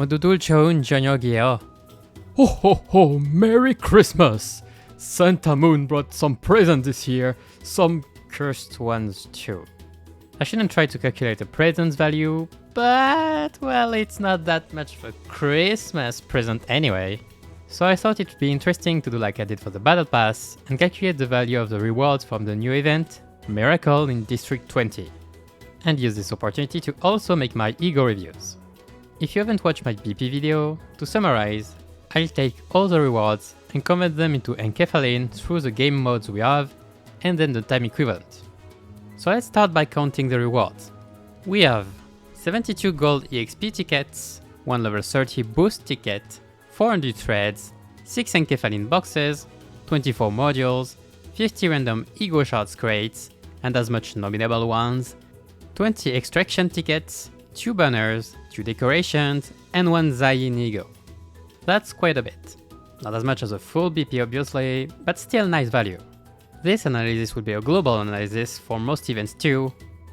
모두 좋은 저녁이에요. Ho ho ho, Merry Christmas! Santa Moon brought some presents this year, some Cursed ones too. I shouldn't try to calculate the present's value, but well, it's not that much of a Christmas present anyway. So I thought it would be interesting to do like I did for the Battle Pass and calculate the value of the rewards from the new event, Miracle in District 20. And use this opportunity to also make my ego reviews. If you haven't watched my BP video, to summarize, I'll take all the rewards and convert them into enkephalin through the game modes we have, and then the time equivalent. So let's start by counting the rewards. We have 72 gold EXP tickets, 1 level 30 boost ticket, 400 threads, 6 enkephalin boxes, 24 modules, 50 random ego shards crates, and as much nominable ones, 20 extraction tickets, 2 banners, 2 decorations, and 1 Zayin ego. That's quite a bit. Not as much as a full BP obviously, but still nice value. This analysis will be a global analysis for most events too,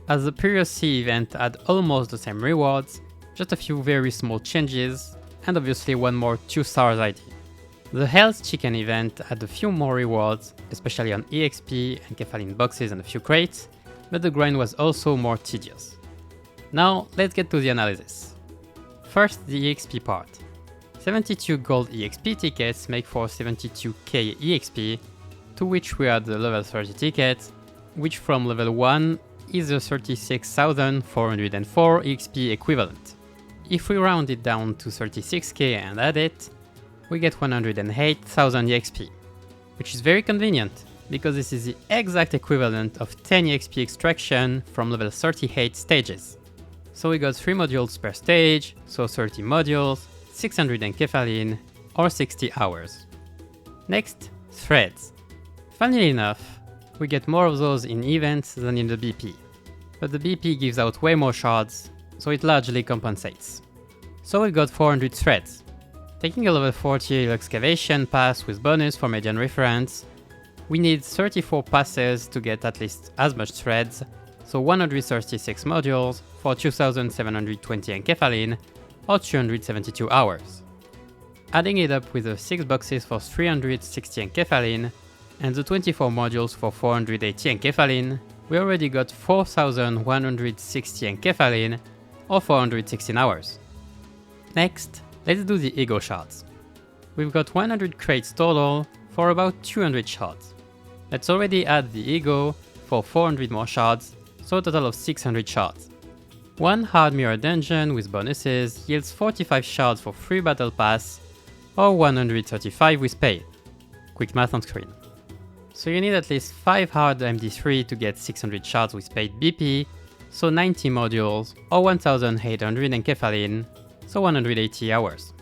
as the previous C event had almost the same rewards, just a few very small changes, and obviously one more 2 stars ID. The Hell's Chicken event had a few more rewards, especially on EXP, enkephalin boxes and a few crates, but the grind was also more tedious. Now let's get to the analysis. First, the EXP part. 72 gold EXP tickets make for 72k EXP, to which we add the level 30 ticket, which from level 1 is the 36,404 EXP equivalent. If we round it down to 36k and add it, we get 108,000 EXP, which is very convenient, because this is the exact equivalent of 10 EXP extraction from level 38 stages. So we got 3 modules per stage, so 30 modules, 600 enkephalin, or 60 hours. Next, threads. Funnily enough, we get more of those in events than in the BP, but the BP gives out way more shards, so it largely compensates. So we got 400 threads. Taking a level 40 excavation pass with bonus for median reference, we need 34 passes to get at least as much threads, so 136 modules for 2720 enkephalin, or 272 hours. Adding it up with the 6 boxes for 360 enkephalin, and the 24 modules for 480 enkephalin, we already got 4160 enkephalin, or 416 hours. Next, let's do the ego shards. We've got 100 crates total for about 200 shards. Let's already add the ego for 400 more shards, so a total of 600 shards. One hard mirror dungeon with bonuses yields 45 shards for free battle pass, or 135 with paid. Quick math on screen. So you need at least 5 hard MD3 to get 600 shards with paid BP, so 90 modules, or 1800 enkephalin, so 180 hours.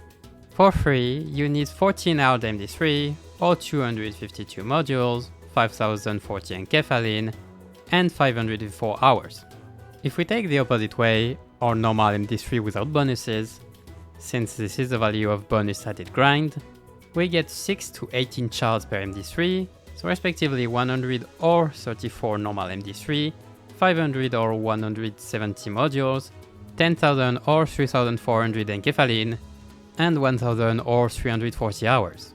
For free, you need 14 hard MD3, or 252 modules, 5040 enkephalin, and 504 hours. If we take the opposite way, or normal MD3 without bonuses, since this is the value of bonus added grind, we get 6 to 18 shards per MD3, so respectively 100 or 34 normal MD3, 500 or 170 modules, 10,000 or 3,400 enkephalin, and 1,000 or 340 hours.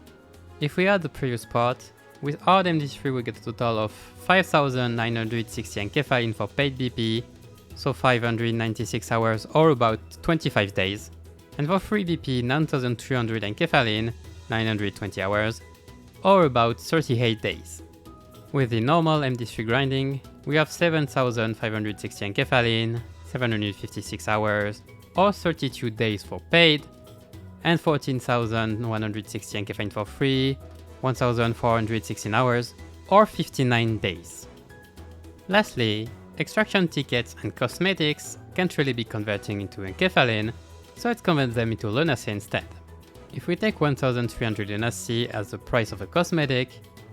If we add the previous part, with hard MD3 we get a total of 5,960 enkephalin for paid BP, so 596 hours or about 25 days, and for free BP 9,300 enkephalin, 920 hours, or about 38 days. With the normal MD3 grinding, we have 7,560 enkephalin, 756 hours, or 32 days for paid, and 14,160 enkephalin for free, 1,416 hours, or 59 days. Lastly, extraction tickets and cosmetics can't really be converting into enkephalin, so let's convert them into lunacy instead. If we take 1,300 lunacy as the price of a cosmetic,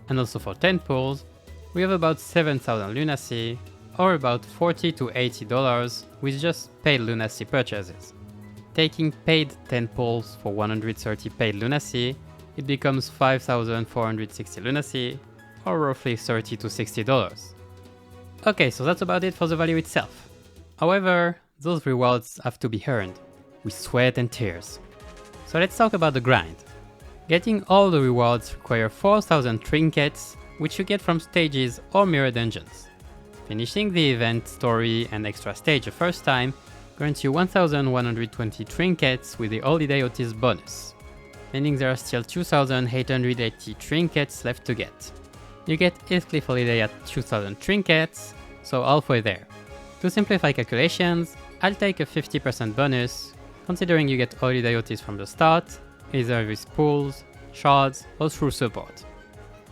and also for 10 pulls, we have about 7,000 lunacy, or about $40 to $80 with just paid lunacy purchases. Taking paid 10 pulls for 130 paid lunacy, it becomes 5,460 lunacy, or roughly $30 to $60. Okay, so that's about it for the value itself. However, those rewards have to be earned, with sweat and tears. So let's talk about the grind. Getting all the rewards require 4000 trinkets, which you get from stages or mirror dungeons. Finishing the event, story and extra stage the first time grants you 1120 trinkets with the Holiday Outis bonus, meaning there are still 2880 trinkets left to get. You get Heathcliff Holiday at 2000 trinkets, so halfway there. To simplify calculations, I'll take a 50% bonus, considering you get Holiday Outis from the start, either with pools, shards or through support.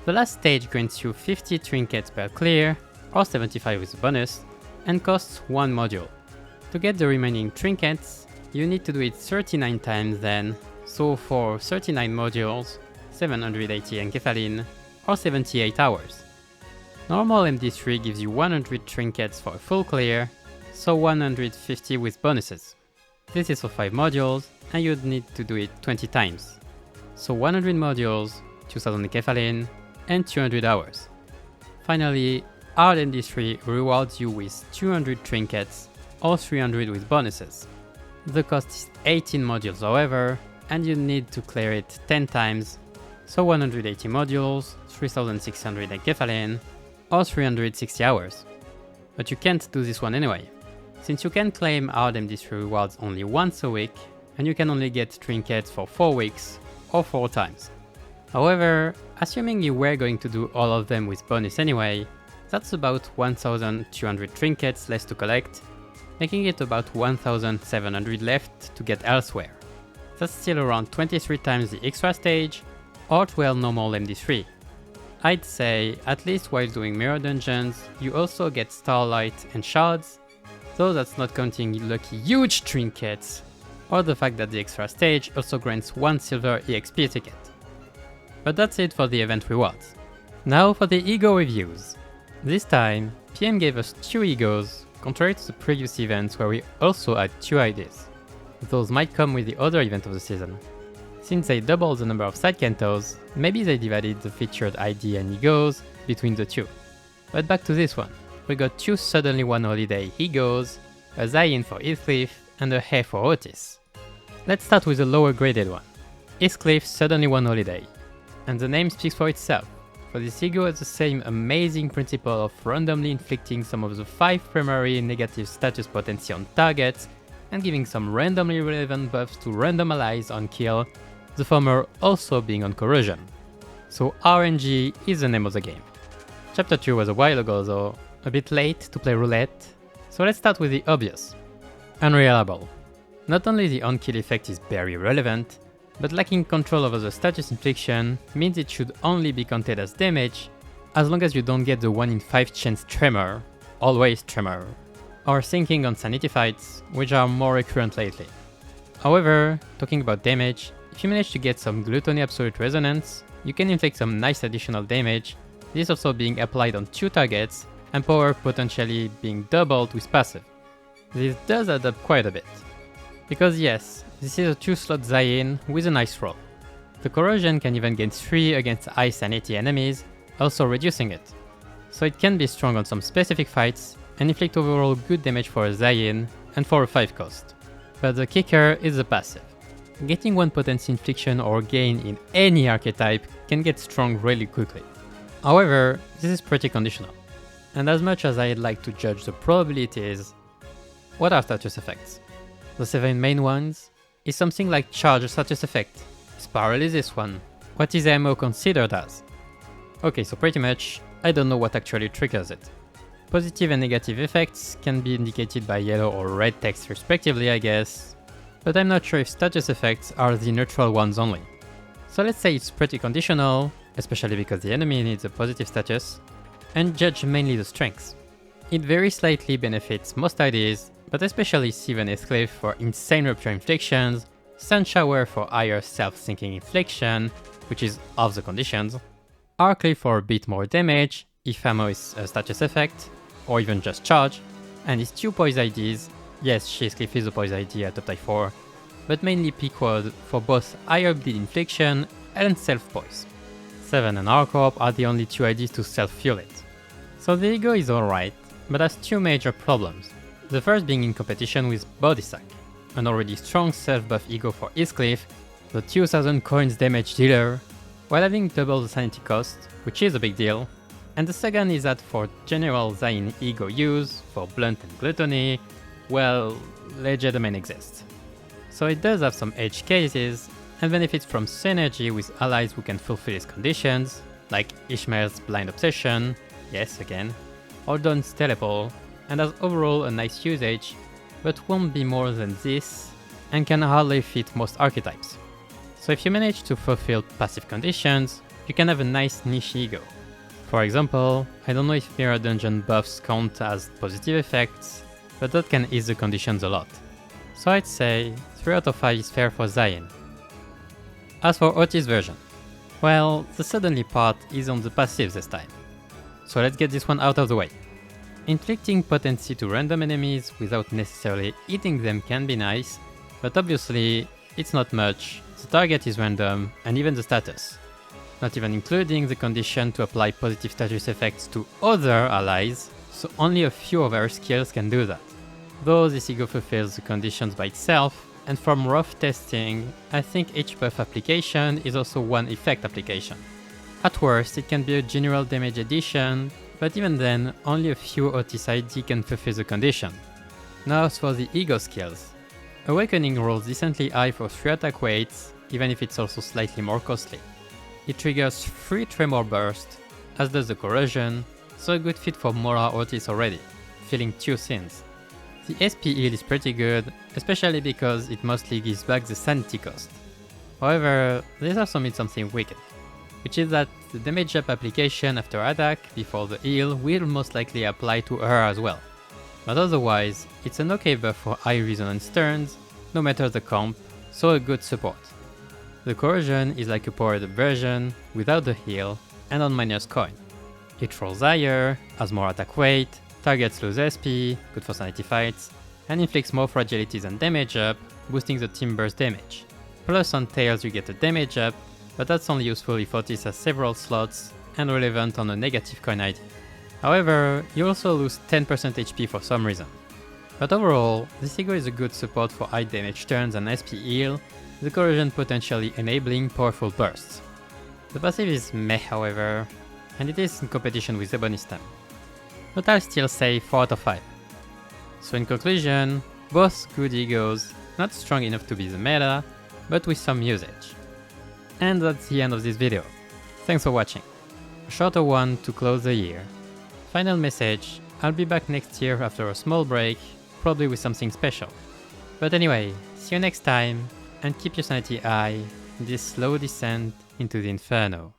The last stage grants you 50 trinkets per clear, or 75 with a bonus, and costs 1 module. To get the remaining trinkets, you need to do it 39 times then, so for 39 modules, 780 enkephalin, or 78 hours. Normal MD3 gives you 100 trinkets for a full clear, so 150 with bonuses. This is for 5 modules, and you'd need to do it 20 times. So 100 modules, 2000 enkephalin, and 200 hours. Finally, Hard MD3 rewards you with 200 trinkets, or 300 with bonuses. The cost is 18 modules however, and you need to clear it 10 times, so 180 modules, 3600 enkephalin, or 360 hours. But you can't do this one anyway, since you can claim Hard MD3 rewards only once a week, and you can only get trinkets for 4 weeks, or 4 times. However, assuming you were going to do all of them with bonus anyway, that's about 1200 trinkets less to collect, making it about 1700 left to get elsewhere. That's still around 23 times the extra stage, or 12 normal MD3. I'd say, at least while doing mirror dungeons, you also get starlight and shards, though that's not counting lucky huge trinkets, or the fact that the extra stage also grants 1 silver EXP ticket. But that's it for the event rewards. Now for the ego reviews. This time, PM gave us 2 egos, contrary to the previous events where we also had 2 IDs. Those might come with the other event of the season. Since they doubled the number of side cantos, maybe they divided the featured ID and egos between the 2. But back to this one. We got 2 Suddenly One Holiday egos, a Zain for Heathcliff, and a Hay for Outis. Let's start with the lower graded one. Heathcliff Suddenly One Holiday. And the name speaks for itself, for this ego has the same amazing principle of randomly inflicting some of the 5 primary negative status potency on targets and giving some randomly relevant buffs to random allies on kill, the former also being on corrosion. So RNG is the name of the game. Chapter 2 was a while ago though, a bit late to play roulette, so let's start with the obvious. Unreliable. Not only the on-kill effect is very relevant, but lacking control over the status infliction means it should only be counted as damage as long as you don't get the 1 in 5 chance tremor, always tremor, or sinking on sanity fights, which are more recurrent lately. However, talking about damage, if you manage to get some Gluttony Absolute Resonance, you can inflict some nice additional damage, this also being applied on 2 targets, and power potentially being doubled with passive. This does add up quite a bit. Because yes, this is a 2-slot Zain with a nice roll. The corrosion can even gain 3 against high sanity enemies, also reducing it. So it can be strong on some specific fights, and inflict overall good damage for a Zain and for a 5 cost. But the kicker is the passive. Getting 1 potency infliction or gain in any archetype can get strong really quickly. However, this is pretty conditional. And as much as I'd like to judge the probabilities, what are status effects? The 7 main ones is something like charge status effect. Spiral is this one. What is ammo considered as? Okay, so pretty much, I don't know what actually triggers it. Positive and negative effects can be indicated by yellow or red text respectively, I guess, but I'm not sure if status effects are the neutral ones only. So let's say it's pretty conditional, especially because the enemy needs a positive status, and judge mainly the strengths. It very slightly benefits most IDs, but especially Sieve and Heathcliff for insane rupture inflictions, Sunshower for higher self-sinking infliction, which is half the conditions, Heathcliff for a bit more damage, if ammo is a status effect, or even just charge, and his 2 poise IDs, yes, Heathcliff is a poise ID at Uptide 4, but mainly Pequod for both higher bleed infliction and self-poise. 7 and Harcorp are the only 2 IDs to self-fuel it. So the ego is alright, but has 2 major problems. The first being in competition with Bodysack, an already strong self-buff ego for Heathcliff, the 2000 coins damage dealer, while having double the sanity cost, which is a big deal. And the second is that for general Zain ego use, for blunt and gluttony, well, legitimate exists. So it does have some edge cases, and benefits from synergy with allies who can fulfill its conditions, like Ishmael's Blind Obsession, yes again, or Dawn's Teleport, and has overall a nice usage, but won't be more than this, and can hardly fit most archetypes. So if you manage to fulfill passive conditions, you can have a nice niche ego. For example, I don't know if Mirror Dungeon buffs count as positive effects, but that can ease the conditions a lot. So I'd say 3 out of 5 is fair for Zain. As for Outis' version, well, the suddenly part is on the passives this time. So let's get this one out of the way. Inflicting potency to random enemies without necessarily eating them can be nice, but obviously it's not much, the target is random, and even the status. Not even including the condition to apply positive status effects to other allies, so only a few of our skills can do that. Though this ego fulfills the conditions by itself, and from rough testing, I think each buff application is also one effect application. At worst, it can be a general damage addition, but even then, only a few Outis ID can fulfill the condition. Now as for the ego skills. Awakening rolls decently high for 3 attack weights, even if it's also slightly more costly. It triggers 3 Tremor Burst, as does the Corrosion, so a good fit for Mora Outis already, filling 2 sins. The SP heal is pretty good, especially because it mostly gives back the sanity cost. However, this also means something wicked, which is that the damage up application after attack before the heal will most likely apply to her as well. But otherwise, it's an okay buff for high resonance turns, no matter the comp, so a good support. The Corrosion is like a powered up version, without the heal, and on minus coin. It rolls higher, has more attack weight, targets lose SP, good for sanity fights, and inflicts more fragilities and damage up, boosting the team burst damage. Plus on tails you get a damage up, but that's only useful if Outis has several slots and relevant on a negative coin ID. However, you also lose 10% HP for some reason. But overall, this ego is a good support for high damage turns and SP heal, the Corrosion potentially enabling powerful bursts. The passive is meh however, and it is in competition with Ebonistan. But I'll still say 4 out of 5. So in conclusion, both good egos, not strong enough to be the meta, but with some usage. And that's the end of this video. Thanks for watching. A shorter one to close the year. Final message, I'll be back next year after a small break, probably with something special. But anyway, see you next time, and keep your sanity high in this slow descent into the inferno.